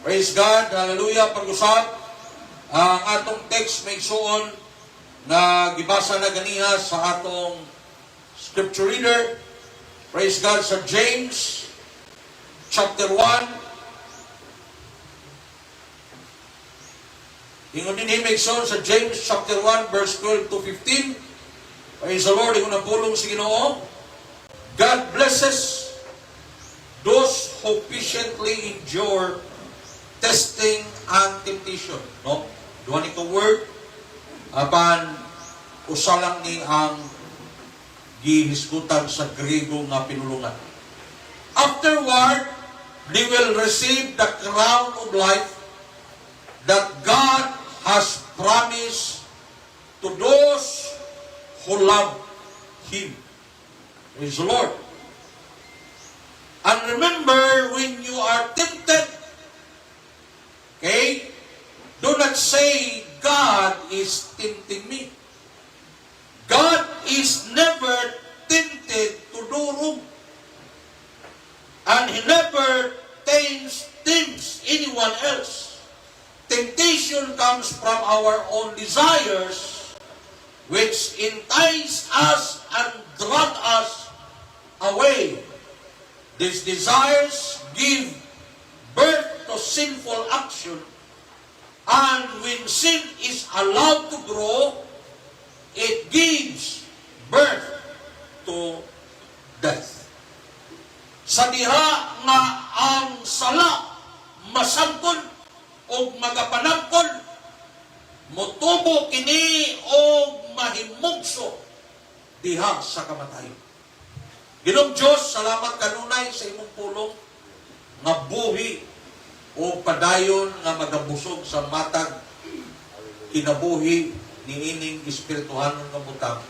Praise God, hallelujah, pag-usap. Ang atong text may suon na gibasa na ganiha sa atong scripture reader. Praise God, sa James chapter 1. Ingon din may suon sa James chapter 1 verse 12 to 15. Praise the Lord, ingon ang pulong sa Ginoo. God blesses those who patiently endure testing and temptation. No? Duha ni ka word, apan usalang ni ang gihisgutan sa Griego nga pinulungan. Afterward, they will receive the crown of life that God has promised to those who love Him. Praise the Lord. And remember, when you are tempted, okay, do not say, God is tempting me. God is never tempted to do wrong. And He never tempts anyone else. Temptation comes from our own desires, which entice us and drag us away. These desires give birth to sinful action, and when sin is allowed to grow, it gives birth to death. Sa diha nga ang sala masangkon o magapanangkon, motubo kini o mahimugso diha sa kamatayon. Ginoong Diyos, salamat kanunay sa imong pulong nga buhi o padayon nga magabusog sa matag kinabuhi ni ining espirituhanon nga butang.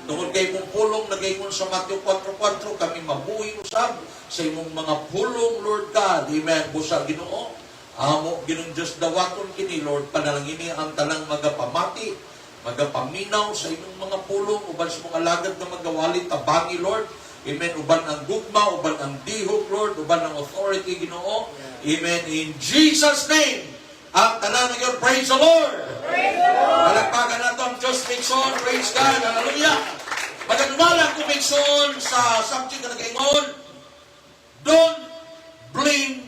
Tungod kay imong pulong nagaingon sa Mateo 4:4 kami mabuhi usab sa imong mga pulong, Lord God. Amen. Busa Ginoo, amo Ginoong Diyos dawaton kini, Lord, panalangini ang tanang magapamati, magapaminaw sa imong mga pulong uban sa mga alagad nga magawalit tabangi, Lord. Amen. Uban ang gugma, uban ang dihok, Lord, uban ang authority, Ginoo. Amen. In Jesus' name, ang tanan ngayon, praise the Lord. Praise the Lord. Palagpagan nato ang Diyos, Mixon, praise God, hallelujah. Magandumala kung Mixon sa subject na nag-ingon, don't blame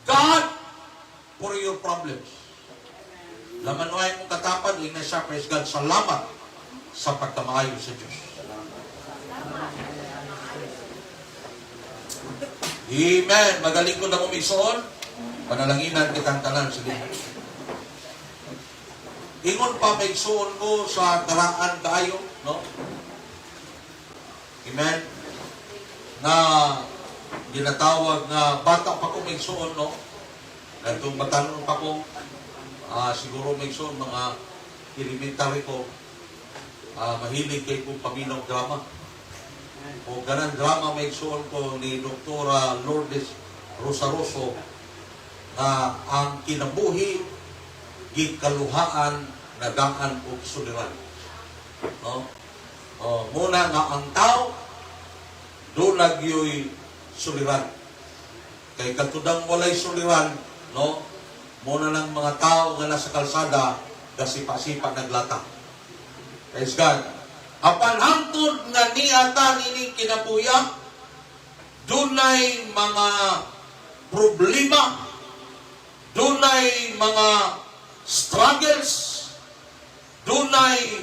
God for your problems. Laman mo ay mong katapan, ina siya, praise God, salamat sa pagkamaayo sa Diyos. Amen. Magaling ko na Mixon. Panalanginan kitang tanan. Sige. Ingon pa may suon ko sa karaan kaayo, no? Amen. Na ginatawag nga bata pa ko may suon, no? Nagtong batanong pa ko, siguro may suon mga elementary ko, mahilig kay kong paminaw drama. O ganang drama may suon ko ni Doktora Lourdes Rosaroso na ang kinabuhi gikaluhaan nagaan o suliran. No? Muna nga ang tao do nagyoy suliran. Kay katudang walay suliran, no? Muna ng mga tao nga nasa kalsada gasipa-sipa naglata. Praise God. Apan hangtod nga niata ini kinabuya, dunay mga problema, dunay mga struggles, dunay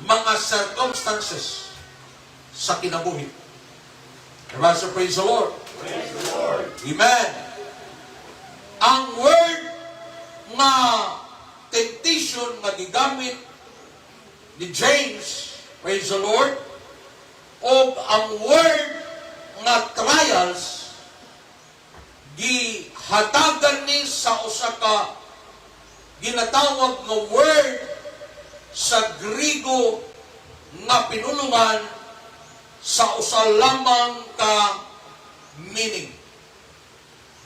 mga circumstances sa kinabuhi. Diba? So praise the Lord. Praise the Lord. Amen. Ang word nga temptation nga gigamit ni James, praise the Lord, o ang word nga trials gihatagan ni sa usa ka ginatawag nga word sa Griego nga pinulungan sa usa lamang ka meaning.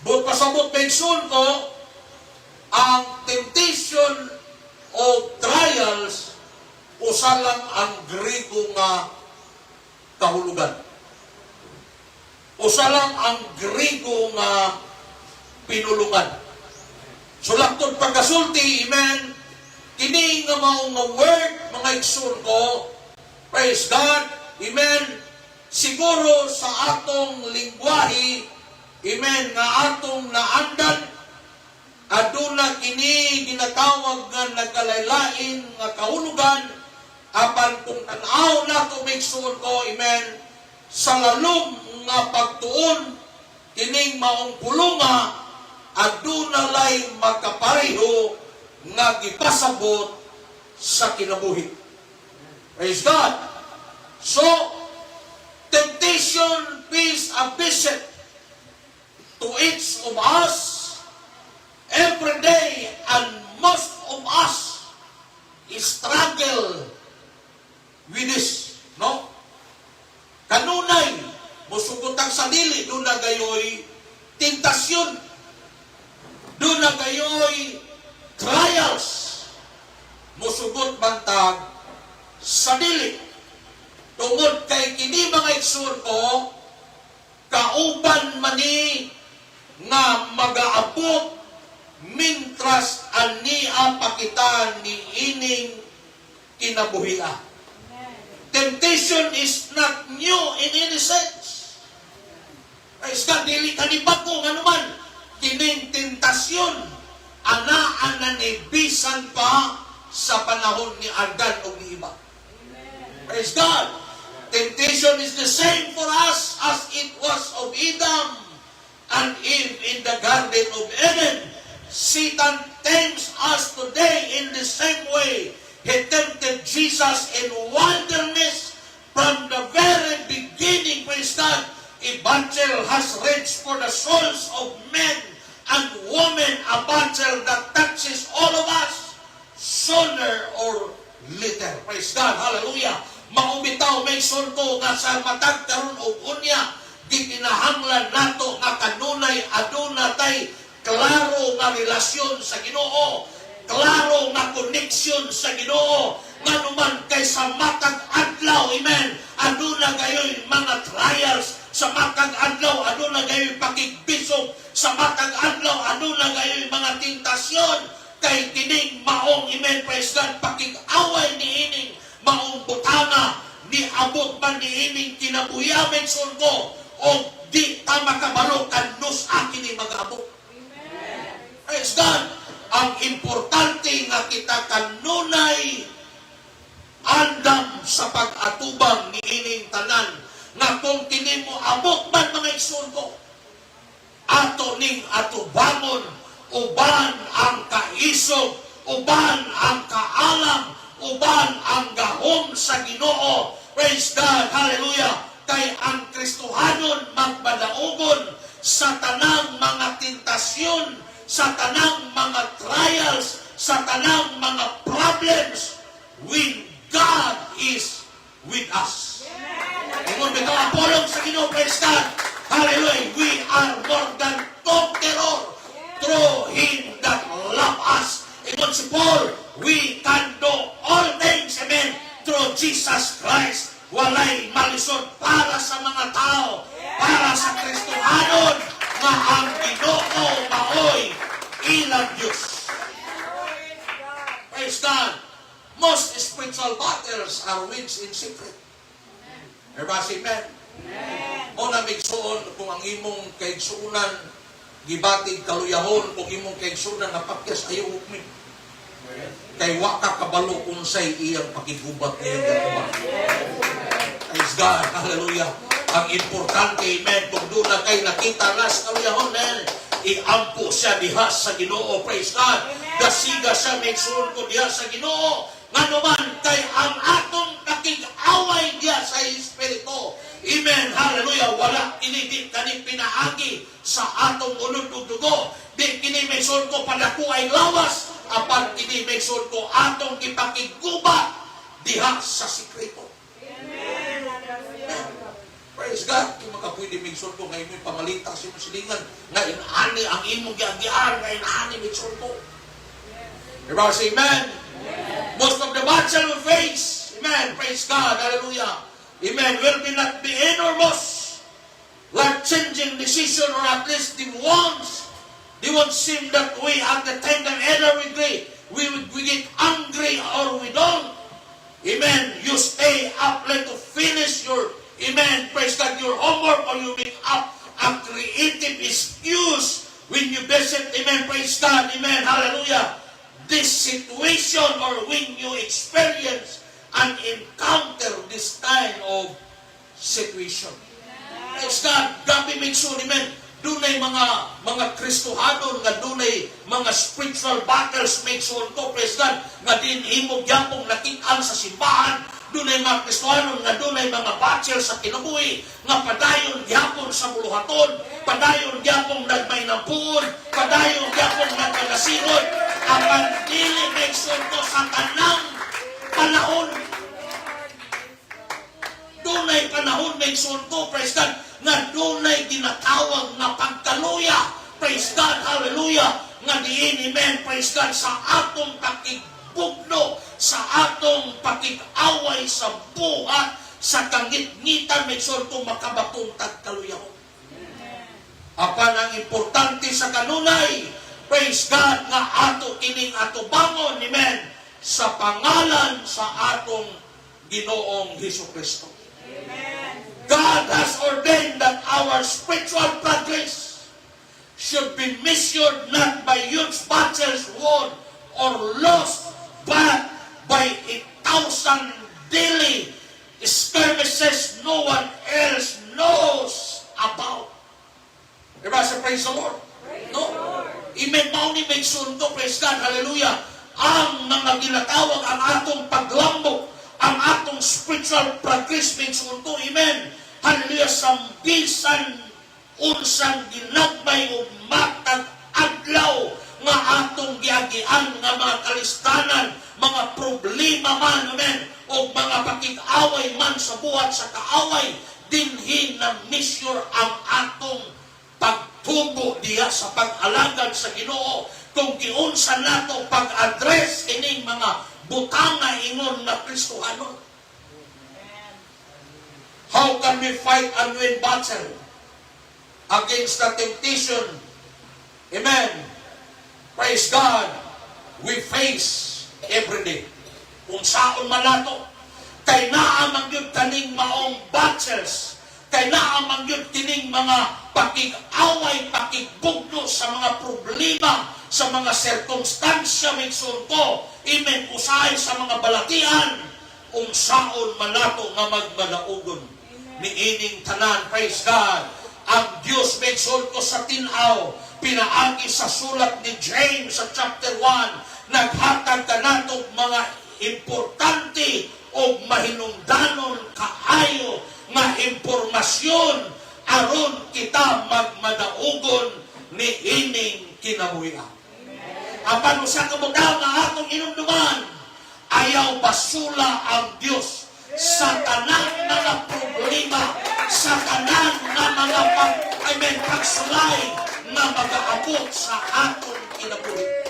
But pasabot mention ko ang temptation o trials usa lang ang Griego nga kahulugan. Usa lang ang Griego nga pinulungan. Sulaktod pagkasulti, amen, kini nga mao nga word, mga igsoon ko, praise God, amen, siguro sa atong lingwahe, amen, nga atong naandan, aduna kini ginatawag nga nagkalaylain nga kahulugan, apan kung tanaw na ito may igsoon ko, amen, sa lalong nga pagtuon, kining maong pulunga, aduna lay magkapareho nga gipasabot sa kinabuhi. Praise God. So, temptation is a visit to each of us every day, and most of us struggle with this, no? Kanunay, musugutang sa dili, doon na gayoy tentasyon, doon na gayoy trials, musugot bantag sa dili. Tungod kay kini mga igsoon ko, kauban mani nga mag-aabot mintras ania pakita ni ining kinabuhia. Temptation is not new in any sense. Praise God, dili kanibako nga naman kining tentasyon anaan ni bisan pa sa panahon ni Adan o ni iba. Praise God. Temptation is the same for us as it was of Adam and Eve in the Garden of Eden. Satan tempts us today in the same way. He tempted Jesus in wilderness from the very beginning. Praise God. A battle has reached for the souls of men and women, a battle that touches all of us, sooner or later. Praise God. Hallelujah. Maumitaw, may sulto nga sa matag karon og unya, gikinahanglan nato nga kanunay aduna tay klaro nga relasyon sa Ginoo, klaro nga koneksyon sa Ginoo, nga naman kay sa matag adlaw, amen, aduna gayoy mga trials, sa matag adlaw aduna gayoy pakigbisog, sa matag adlaw aduna gayoy mga tentasyon, kay kining maong, amen, praise God, pakig-away ni ining maong butana, ni abot man ni ining kinabuyamen sulgo, o di ta makabalo kanus akin ni mag-abot. Praise God. Ang importante nga kita kanunay andam sa pag-atubang ni ining tanan, nga kung kini mo abot man mga igsoon ko, ato ning atubangon, uban ang kaisog, uban ang kaalam, uban ang gahom sa Ginoo. Praise God. Hallelujah. Kay ang Kristohanon magmadaugon sa tanang mga tentasyon, sa tanang mga trials, sa tanang mga problems, when God is with us. Ingon bitaw ang pulong sa Ginoo, praise God. Hallelujah. We are more than conqueror through Him that love us. Ingon si Paul, we can do all things, amen, through Jesus Christ. Walay malisod para sa mga tao, para sa Kristohanon, nga ang Ginoo maoy ilang Diyos. Praise God. Most spiritual battles are wins in secret. Everybody say amen? O na migsuon kung ang imong kaigsuunan gibatig kaluyahon, kung imong kaigsuunan napakyas ayaw hukmin. Kay wa ka kabalo unsay iyang pakigubat iyang gakubat. Praise God. Hallelujah. Ang importante, amen, kung doon na kayo nakita nas kaluyahon, iampo siya diha sa Ginoo. Praise God. Dasiga siya, migsuon ko diha sa Ginoo. Nga naman kay ang atong nakig-away diha sa Espiritu. Amen. Hallelujah. Wala kini di kani pinaagi sa atong ulod ug dugo. Di kini migsuon ko padako ay lawas. Apan kini migsuon ko atong gipakigubat diha sa sikreto. Amen. Praise God. Kung makapwede migsuon ko ngayon may pamalita sa imong silingan nga inani ang imong giagian nga inani migsuon ko. Everybody say amen. Most of the battle we face, amen, praise God, hallelujah, amen, will be not be enormous, life-changing decision, or at least the ones It won't seem that we at the time that either we get angry or we don't. Amen. You stay up like to finish your, amen, praise God, your homework, or you make up a creative excuse when you visit, amen, praise God, amen, hallelujah, this situation, or when you experience and encounter this kind of situation. Praise God, grabe make sure, amen, dunay mga Kristohanon nga dunay mga spiritual battles make sure ko, praise God, nga din imog yapong nakitaan sa simbahan. Dunay mga Kristohanon nga dunay mga battles sa kinabuhi nga padayon yapon sa buluhaton, padayon yapong nagmay ng puon, padayon yapong nagkagasingon. Apan dili make sure ko sa tanang panahon. Dunay panahon make sure ko, praise God, nga dunay ginatawag na pagkaluya, praise God, hallelujah, nga diin, amen, praise God, sa atong pakigbugno, sa atong pakig-away sa buhat, sa kangit-ngitan, make sure kung makabapuntag kaluya ko. Apan ang importante sa kanunay, praise God, nga ato kining ato bangon, amen, sa pangalan sa atong Ginoong Hesukristo. God has ordained that our spiritual progress should be measured not by huge battles won or lost, but by 1,000 daily skirmishes no one else knows about. Diba sa praise the Lord? No? Amen. Mauni may sunto, praise God, hallelujah. Ang mga ginatawag ang atong paglambok, ang atong spiritual progress may sunto, amen. Hallelujah, sa bisan unsang ginagmay o matag adlaw nga atong giagian nga mga kalistanan, mga problema man, amen, o mga pakig-away man sa buhat sa kaaway, dinhin na measure ang atong pagtubo diya sa pag-alagad sa Ginoo, kung giunsa nato pag-address ining mga butanga ingon na Kristohanon. How can we fight and win battle against the temptation? Amen. Praise God. We face every day. Kung saan man nato, kay naamang yun kaning maong battles, kay naamang yun kining mga pakig-away, pakigbugno sa mga problema, sa mga sirkumstansya, may surko, amen, usahay sa mga balatian, kung saan man nato nga magmalaugon. Niining tanan, praise God. Ang Diyos may ko sa tinaw, pinaagi sa sulat ni James sa chapter 1, naghatag ka nato mga importante o mahinungdanon kaayo nga impormasyon aron kita magmadaugon ni ining kinabuhi. Apan usa ka budaw nga atong inumduman, ayaw basula ang Diyos sa tanang mga problema, sa tanang na mga pagsulay na mag-aabot sa atong kinabuhi.